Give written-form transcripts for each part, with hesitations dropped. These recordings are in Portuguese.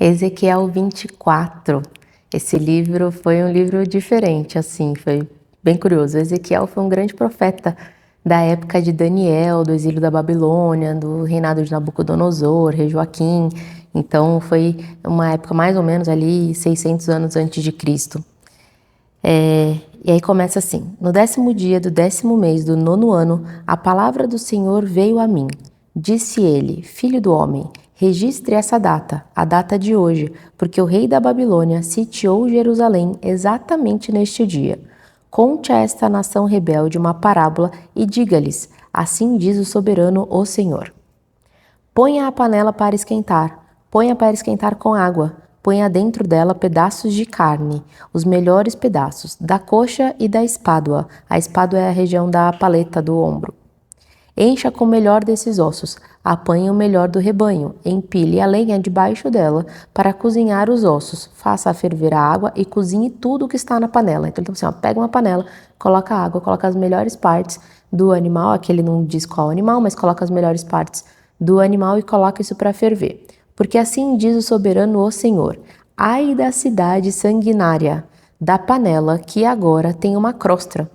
Ezequiel 24. Esse livro foi um livro diferente, assim, foi bem curioso. Ezequiel foi um grande profeta da época de Daniel, do exílio da Babilônia, do reinado de Nabucodonosor, rei Joaquim. Então foi uma época mais ou menos ali 600 anos antes de Cristo. E aí começa assim: no 10º dia do 10º mês do 9º ano, a palavra do Senhor veio a mim. Disse ele: Filho do homem, registre essa data, a data de hoje, porque o rei da Babilônia sitiou Jerusalém exatamente neste dia. Conte a esta nação rebelde uma parábola e diga-lhes: assim diz o soberano, o Senhor. Ponha a panela para esquentar, ponha para esquentar com água, ponha dentro dela pedaços de carne, os melhores pedaços, da coxa e da espádua. A espádua é a região da paleta do ombro. Encha com o melhor desses ossos, apanhe o melhor do rebanho, empilhe a lenha debaixo dela para cozinhar os ossos, faça ferver a água e cozinhe tudo o que está na panela. Então, assim, pega uma panela, coloca água, coloca as melhores partes do animal, aqui ele não diz qual animal, mas coloca as melhores partes do animal e coloca isso para ferver. Porque assim diz o soberano, o Senhor: ai da cidade sanguinária, da panela que agora tem uma crosta,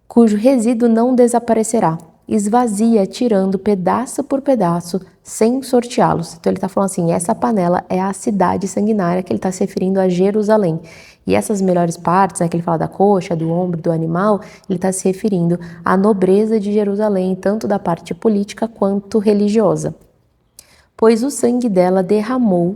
cujo resíduo não desaparecerá. Esvazia, tirando pedaço por pedaço, sem sorteá-los. Então ele está falando assim, essa panela é a cidade sanguinária, que ele está se referindo a Jerusalém. E essas melhores partes, né, que ele fala da coxa, do ombro, do animal, ele está se referindo à nobreza de Jerusalém, tanto da parte política quanto religiosa. Pois o sangue dela derramou,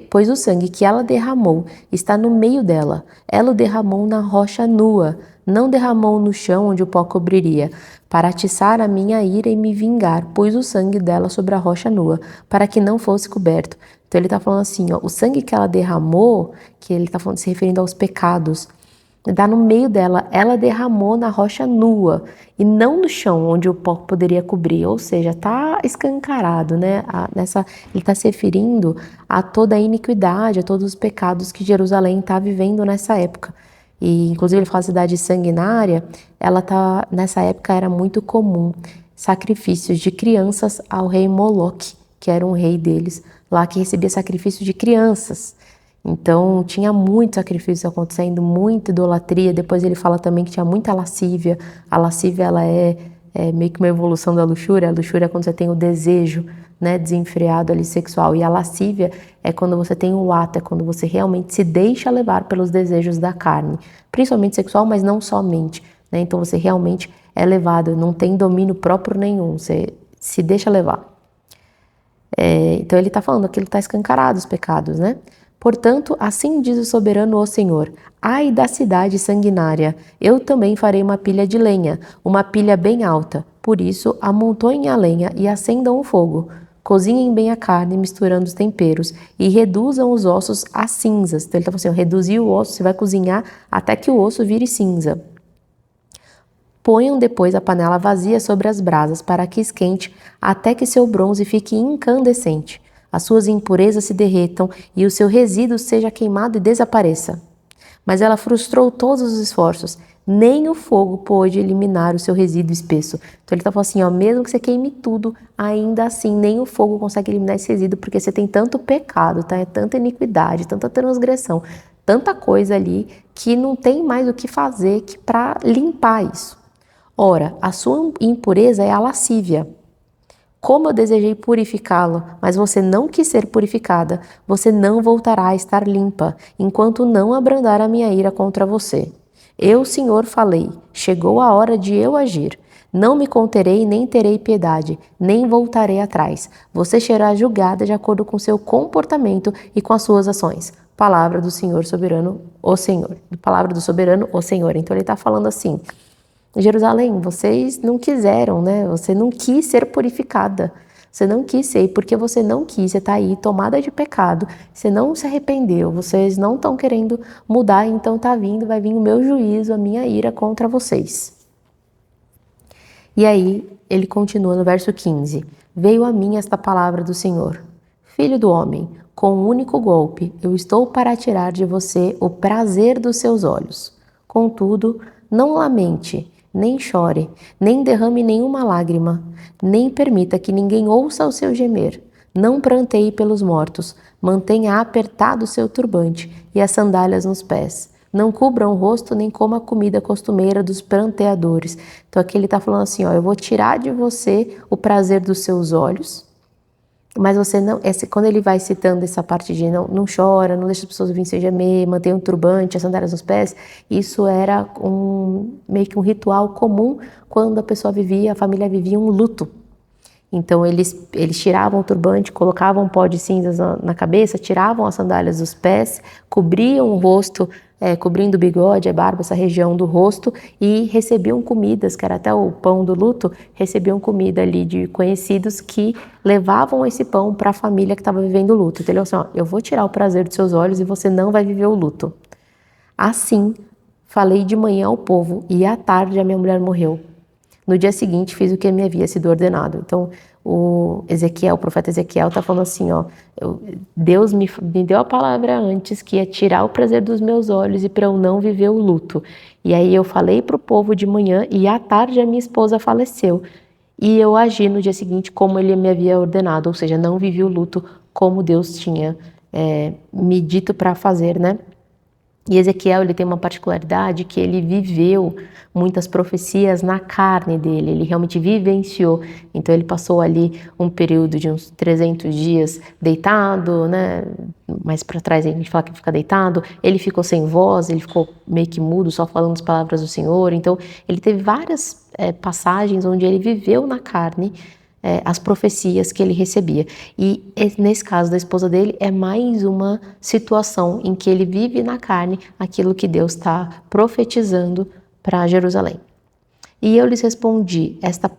pois o sangue que ela derramou está no meio dela. Ela o derramou na rocha nua, não derramou no chão onde o pó cobriria, para atiçar a minha ira e me vingar, pôs o sangue dela sobre a rocha nua, para que não fosse coberto. Então ele está falando assim, ó, o sangue que ela derramou, que ele está se referindo aos pecados, dá no meio dela, ela derramou na rocha nua e não no chão onde o pó poderia cobrir, ou seja, está escancarado, né? Ele está se referindo a toda a iniquidade, a todos os pecados que Jerusalém está vivendo nessa época. E inclusive ele fala cidade sanguinária, nessa época era muito comum sacrifícios de crianças ao rei Moloque, que era um rei deles, lá que recebia sacrifício de crianças. Então tinha muito sacrifício acontecendo, muita idolatria. Depois ele fala também que tinha muita lascívia. A lascívia ela é meio que uma evolução da luxúria. A luxúria é quando você tem o desejo, né, desenfreado ali sexual. E a lascívia é quando você tem o ato, é quando você realmente se deixa levar pelos desejos da carne, principalmente sexual, mas não somente, né? Então você realmente é levado, não tem domínio próprio nenhum, você se deixa levar. Então ele está falando que ele está escancarado os pecados, né? Portanto, assim diz o soberano, o Senhor: ai da cidade sanguinária, eu também farei uma pilha de lenha, uma pilha bem alta. Por isso, amontoem a lenha e acendam o fogo. Cozinhem bem a carne, misturando os temperos, e reduzam os ossos a cinzas. Então ele está falando assim, reduzir o osso, você vai cozinhar até que o osso vire cinza. Ponham depois a panela vazia sobre as brasas para que esquente até que seu bronze fique incandescente. As suas impurezas se derretam e o seu resíduo seja queimado e desapareça. Mas ela frustrou todos os esforços, nem o fogo pôde eliminar o seu resíduo espesso. Então ele está falando assim, ó, mesmo que você queime tudo, ainda assim nem o fogo consegue eliminar esse resíduo, porque você tem tanto pecado, tá? É tanta iniquidade, tanta transgressão, tanta coisa ali que não tem mais o que fazer para limpar isso. Ora, a sua impureza é a lascívia. Como eu desejei purificá-la, mas você não quis ser purificada, você não voltará a estar limpa, enquanto não abrandar a minha ira contra você. Eu, Senhor, falei, chegou a hora de eu agir. Não me conterei, nem terei piedade, nem voltarei atrás. Você será julgada de acordo com seu comportamento e com as suas ações. Palavra do Senhor soberano, o Senhor. Palavra do soberano, o Senhor. Então ele está falando assim, Jerusalém, vocês não quiseram, né? Você não quis ser purificada. Você não quis ser, e porque você não quis, você está aí tomada de pecado, você não se arrependeu, vocês não estão querendo mudar, então vai vir o meu juízo, a minha ira contra vocês. E aí, ele continua no verso 15. Veio a mim esta palavra do Senhor. Filho do homem, com um único golpe, eu estou para tirar de você o prazer dos seus olhos. Contudo, não lamente, nem chore, nem derrame nenhuma lágrima, nem permita que ninguém ouça o seu gemer. Não pranteie pelos mortos, mantenha apertado o seu turbante e as sandálias nos pés. Não cubra o rosto nem coma a comida costumeira dos pranteadores. Então aqui ele está falando assim, ó, eu vou tirar de você o prazer dos seus olhos, mas você não, quando ele vai citando essa parte de não chora, não deixa as pessoas virem se gemer, mantém um turbante, as sandálias nos pés, isso era meio que um ritual comum quando a família vivia um luto. Então eles tiravam o turbante, colocavam um pó de cinzas na cabeça, tiravam as sandálias dos pés, cobriam o rosto, cobrindo o bigode, a barba, essa região do rosto, e recebiam comidas, que era até o pão do luto, recebiam comida ali de conhecidos que levavam esse pão para a família que estava vivendo o luto. Então ele falou assim, ó, eu vou tirar o prazer dos seus olhos e você não vai viver o luto. Assim, falei de manhã ao povo e à tarde a minha mulher morreu. No dia seguinte fiz o que me havia sido ordenado. Então o profeta Ezequiel está falando assim, ó, Deus me deu a palavra antes que ia tirar o prazer dos meus olhos e para eu não viver o luto. E aí eu falei para o povo de manhã e à tarde a minha esposa faleceu. E eu agi no dia seguinte como ele me havia ordenado, ou seja, não vivi o luto como Deus tinha me dito para fazer, né? E Ezequiel, ele tem uma particularidade que ele viveu muitas profecias na carne dele, ele realmente vivenciou. Então ele passou ali um período de uns 300 dias deitado, né? Mais para trás a gente fala que fica deitado. Ele ficou sem voz, ele ficou meio que mudo, só falando as palavras do Senhor. Então ele teve várias passagens onde ele viveu na carne as profecias que ele recebia. E nesse caso da esposa dele é mais uma situação em que ele vive na carne aquilo que Deus está profetizando para Jerusalém. E eu lhes respondi, esta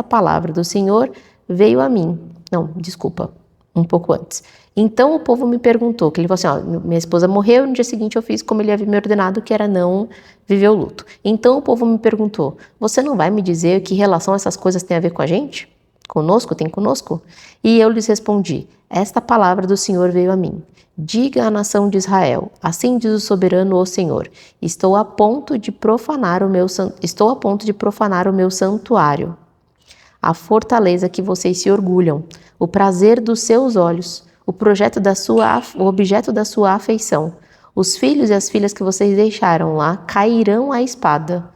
palavra do Senhor veio a mim. Não, desculpa, um pouco antes. Então o povo me perguntou, que ele falou assim, ó, minha esposa morreu, no dia seguinte eu fiz como ele havia me ordenado, que era não viver o luto. Então o povo me perguntou, você não vai me dizer que relação essas coisas têm a ver com a gente? Conosco, tem conosco? E eu lhes respondi, esta palavra do Senhor veio a mim. Diga à nação de Israel, assim diz o soberano o Senhor, estou a ponto de profanar o meu santuário, a fortaleza que vocês se orgulham, o prazer dos seus olhos, o objeto da sua afeição. Os filhos e as filhas que vocês deixaram lá cairão à espada.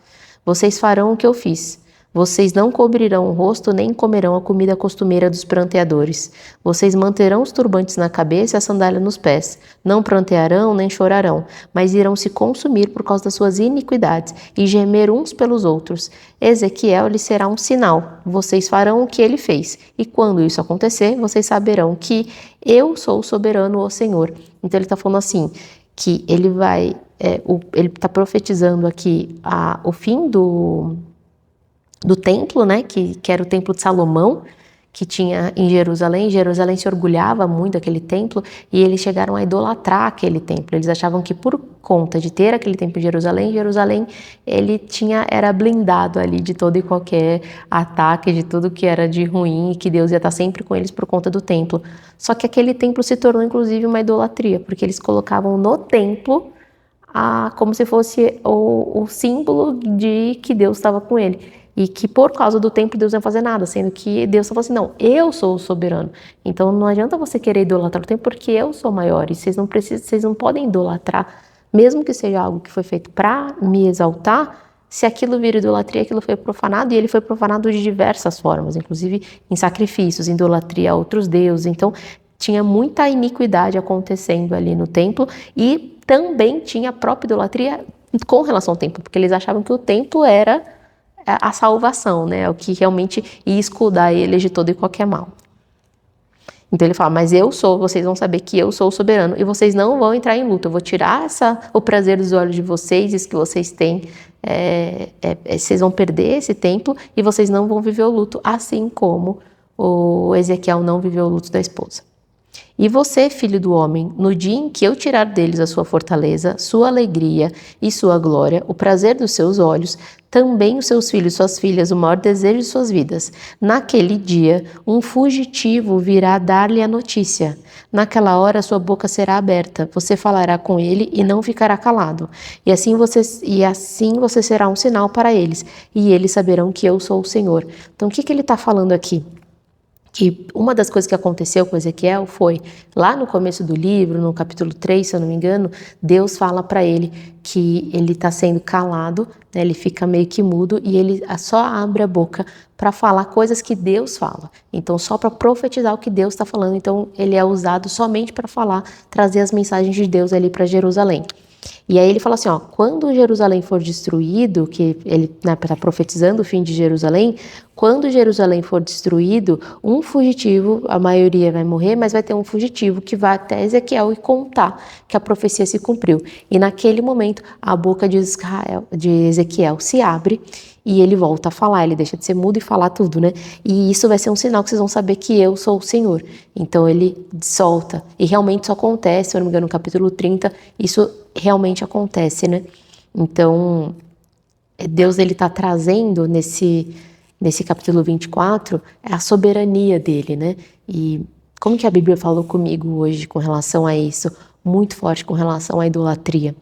Vocês farão o que eu fiz. Vocês não cobrirão o rosto nem comerão a comida costumeira dos pranteadores. Vocês manterão os turbantes na cabeça e a sandália nos pés. Não prantearão nem chorarão, mas irão se consumir por causa das suas iniquidades e gemer uns pelos outros. Ezequiel lhes será um sinal. Vocês farão o que ele fez. E quando isso acontecer, vocês saberão que eu sou o soberano, o Senhor. Então ele está falando assim, que ele está profetizando aqui o fim do templo, né, que era o templo de Salomão, que tinha em Jerusalém. Jerusalém se orgulhava muito daquele templo e eles chegaram a idolatrar aquele templo. Eles achavam que por conta de ter aquele templo em Jerusalém, ele era blindado ali de todo e qualquer ataque, de tudo que era de ruim e que Deus ia estar sempre com eles por conta do templo. Só que aquele templo se tornou inclusive uma idolatria, porque eles colocavam no templo como se fosse o símbolo de que Deus estava com ele. E que por causa do templo Deus não ia fazer nada, sendo que Deus falou assim, não, eu sou o soberano. Então não adianta você querer idolatrar o templo porque eu sou maior e vocês não podem idolatrar, mesmo que seja algo que foi feito para me exaltar, se aquilo vira idolatria, aquilo foi profanado, e ele foi profanado de diversas formas, inclusive em sacrifícios, idolatria a outros deuses. Então tinha muita iniquidade acontecendo ali no templo e também tinha a própria idolatria com relação ao templo, porque eles achavam que o templo era a salvação, né? O que realmente ia escudar eles de todo e qualquer mal. Então ele fala, mas vocês vão saber que eu sou o soberano e vocês não vão entrar em luta. Eu vou tirar o prazer dos olhos de vocês, isso que vocês têm, vocês vão perder esse templo e vocês não vão viver o luto, assim como o Ezequiel não viveu o luto da esposa. E você, filho do homem, no dia em que eu tirar deles a sua fortaleza, sua alegria e sua glória, o prazer dos seus olhos, também os seus filhos e suas filhas, o maior desejo de suas vidas. Naquele dia, um fugitivo virá dar-lhe a notícia. Naquela hora, sua boca será aberta, você falará com ele e não ficará calado. E assim você será um sinal para eles, e eles saberão que eu sou o Senhor. Então, o que ele está falando aqui? que uma das coisas que aconteceu com Ezequiel foi, lá no começo do livro, no capítulo 3, se eu não me engano, Deus fala para ele que ele está sendo calado, né, ele fica meio que mudo e ele só abre a boca para falar coisas que Deus fala. Então, só para profetizar o que Deus está falando. Então, ele é usado somente para falar, trazer as mensagens de Deus ali para Jerusalém. E aí ele fala assim, ó, quando Jerusalém for destruído, que ele está profetizando o fim de Jerusalém, quando Jerusalém for destruído, um fugitivo, a maioria vai morrer, mas vai ter um fugitivo que vai até Ezequiel e contar que a profecia se cumpriu. E naquele momento, a boca de Ezequiel se abre e ele volta a falar, ele deixa de ser mudo e falar tudo, né? E isso vai ser um sinal que vocês vão saber que eu sou o Senhor. Então ele solta, e realmente isso acontece, se eu não me engano, no capítulo 30, isso realmente acontece, né? Então, Deus ele está trazendo nesse capítulo 24 a soberania dele, né? E como que a Bíblia falou comigo hoje com relação a isso? Muito forte com relação à idolatria.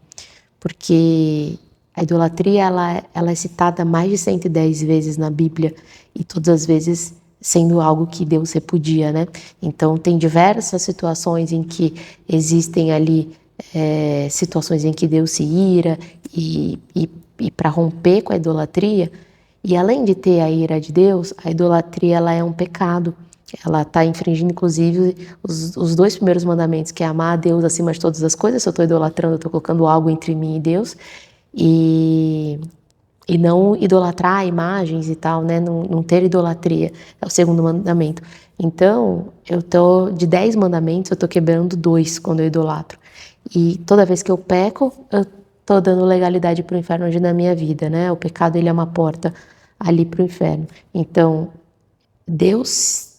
Porque a idolatria ela é citada mais de 110 vezes na Bíblia e todas as vezes sendo algo que Deus repudia, né? Então tem diversas situações em que existem ali situações em que Deus se ira e para romper com a idolatria, e além de ter a ira de Deus, a idolatria ela é um pecado. Ela está infringindo, inclusive, os 2 primeiros mandamentos, que é amar a Deus acima de todas as coisas. Se eu estou idolatrando, eu estou colocando algo entre mim e Deus. E não idolatrar imagens e tal, né? Não ter idolatria. É o 2º mandamento. Então, de 10 mandamentos, eu estou quebrando 2 quando eu idolatro. E toda vez que eu peco, eu estou dando legalidade para o inferno na minha vida, né? O pecado, ele é uma porta ali para o inferno. Então, Deus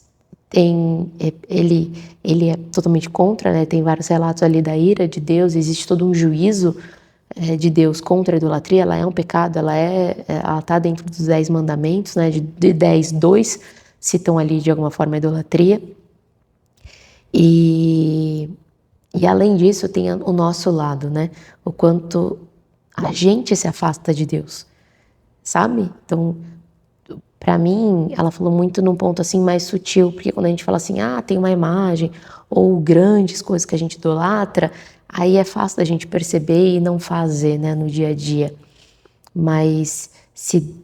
ele é totalmente contra, né? Tem vários relatos ali da ira de Deus, existe todo um juízo de Deus contra a idolatria. Ela é um pecado, ela está dentro dos 10 mandamentos, né? De 10, 2 citam ali de alguma forma a idolatria. E além disso tem o nosso lado, né? O quanto a gente se afasta de Deus, sabe? Então, para mim, ela falou muito num ponto assim mais sutil, porque quando a gente fala assim, tem uma imagem, ou grandes coisas que a gente idolatra, aí é fácil da gente perceber e não fazer, né, no dia a dia. Mas se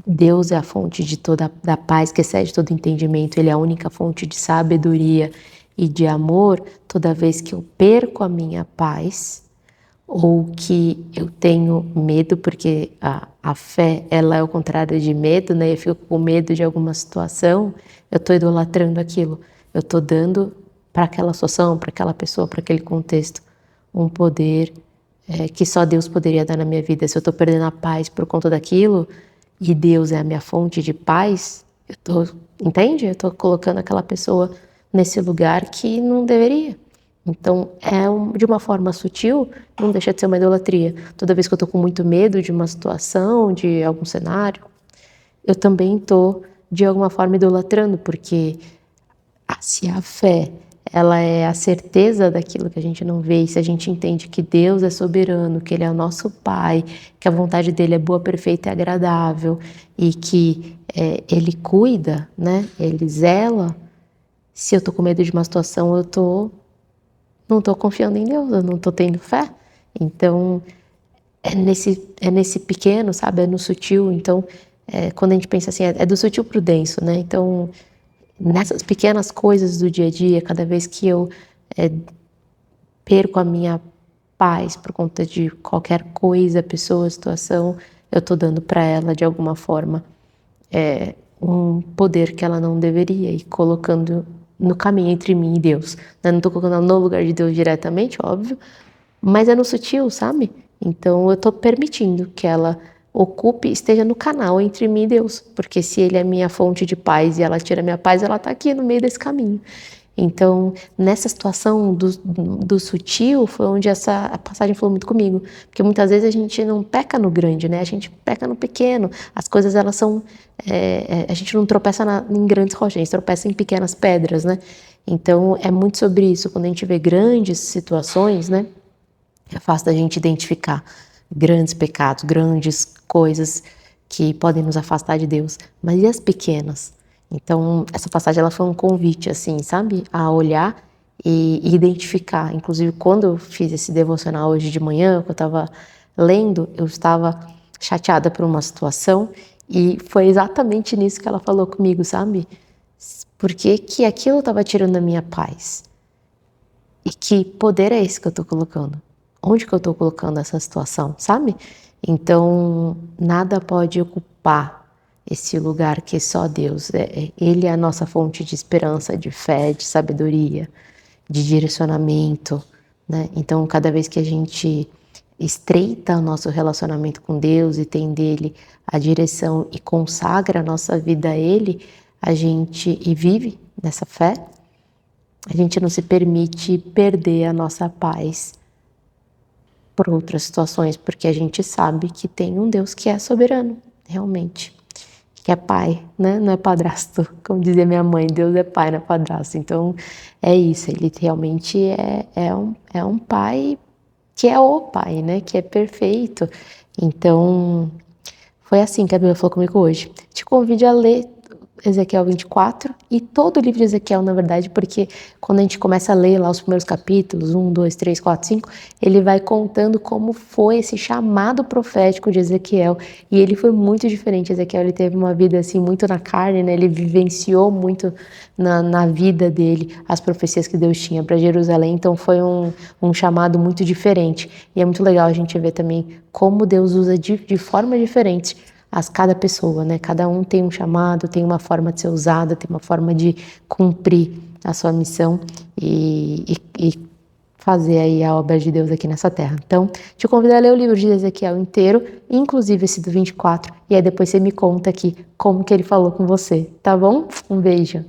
Deus é a fonte de toda da paz, que excede todo entendimento, Ele é a única fonte de sabedoria e de amor, toda vez que eu perco a minha paz, ou que eu tenho medo, porque a fé, ela é o contrário de medo, né? Eu fico com medo de alguma situação, eu estou idolatrando aquilo. Eu estou dando para aquela situação, para aquela pessoa, para aquele contexto, um poder que só Deus poderia dar na minha vida. Se eu estou perdendo a paz por conta daquilo, e Deus é a minha fonte de paz, entende? Eu estou colocando aquela pessoa nesse lugar que não deveria. Então, de uma forma sutil, não deixa de ser uma idolatria. Toda vez que eu estou com muito medo de uma situação, de algum cenário, eu também estou, de alguma forma, idolatrando, porque se a fé ela é a certeza daquilo que a gente não vê, e se a gente entende que Deus é soberano, que Ele é o nosso Pai, que a vontade dEle é boa, perfeita e agradável, e que Ele cuida, né? Ele zela. Se eu estou com medo de uma situação, não estou confiando em Deus, eu não estou tendo fé. Então, é nesse pequeno, sabe? É no sutil. Então, quando a gente pensa assim, é do sutil pro denso, né? Então, nessas pequenas coisas do dia a dia, cada vez que eu perco a minha paz por conta de qualquer coisa, pessoa, situação, eu estou dando para ela, de alguma forma, um poder que ela não deveria, e colocando no caminho entre mim e Deus. Eu não estou colocando ela no lugar de Deus diretamente, óbvio, mas é no sutil, sabe? Então eu estou permitindo que ela esteja no canal entre mim e Deus, porque se Ele é minha fonte de paz e ela tira minha paz, ela está aqui no meio desse caminho. Então, nessa situação do sutil, foi onde a passagem falou muito comigo. Porque muitas vezes a gente não peca no grande, né? A gente peca no pequeno. As coisas, elas são... a gente não tropeça em grandes rochas, a gente tropeça em pequenas pedras, né? Então, é muito sobre isso. Quando a gente vê grandes situações, né? É fácil da gente identificar grandes pecados, grandes coisas que podem nos afastar de Deus. Mas e as pequenas? Então, essa passagem ela foi um convite, assim, sabe? A olhar e identificar. Inclusive, quando eu fiz esse devocional hoje de manhã, que eu estava lendo, eu estava chateada por uma situação e foi exatamente nisso que ela falou comigo, sabe? Por que que aquilo estava tirando a minha paz? E que poder é esse que eu estou colocando? Onde que eu estou colocando essa situação, sabe? Então, nada pode ocupar esse lugar que só Deus. Ele é a nossa fonte de esperança, de fé, de sabedoria, de direcionamento, né? Então, cada vez que a gente estreita o nosso relacionamento com Deus e tem dele a direção e consagra a nossa vida a Ele, a gente e vive nessa fé, a gente não se permite perder a nossa paz por outras situações, porque a gente sabe que tem um Deus que é soberano, realmente, que é pai, né? Não é padrasto, como dizia minha mãe, Deus é pai, não é padrasto. Então, é isso, ele realmente é um pai que é o pai, né? Que é perfeito. Então, foi assim que a Bíblia falou comigo hoje. Te convido a ler Ezequiel 24 e todo o livro de Ezequiel, na verdade, porque quando a gente começa a ler lá os primeiros capítulos, 1, 2, 3, 4, 5, ele vai contando como foi esse chamado profético de Ezequiel. E ele foi muito diferente. Ezequiel, ele teve uma vida assim muito na carne, né? Ele vivenciou muito na vida dele as profecias que Deus tinha para Jerusalém. Então foi um chamado muito diferente. E é muito legal a gente ver também como Deus usa de forma diferente cada pessoa, né? Cada um tem um chamado, tem uma forma de ser usada, tem uma forma de cumprir a sua missão e fazer aí a obra de Deus aqui nessa terra. Então, te convido a ler o livro de Ezequiel inteiro, inclusive esse do 24, e aí depois você me conta aqui como que ele falou com você, tá bom? Um beijo!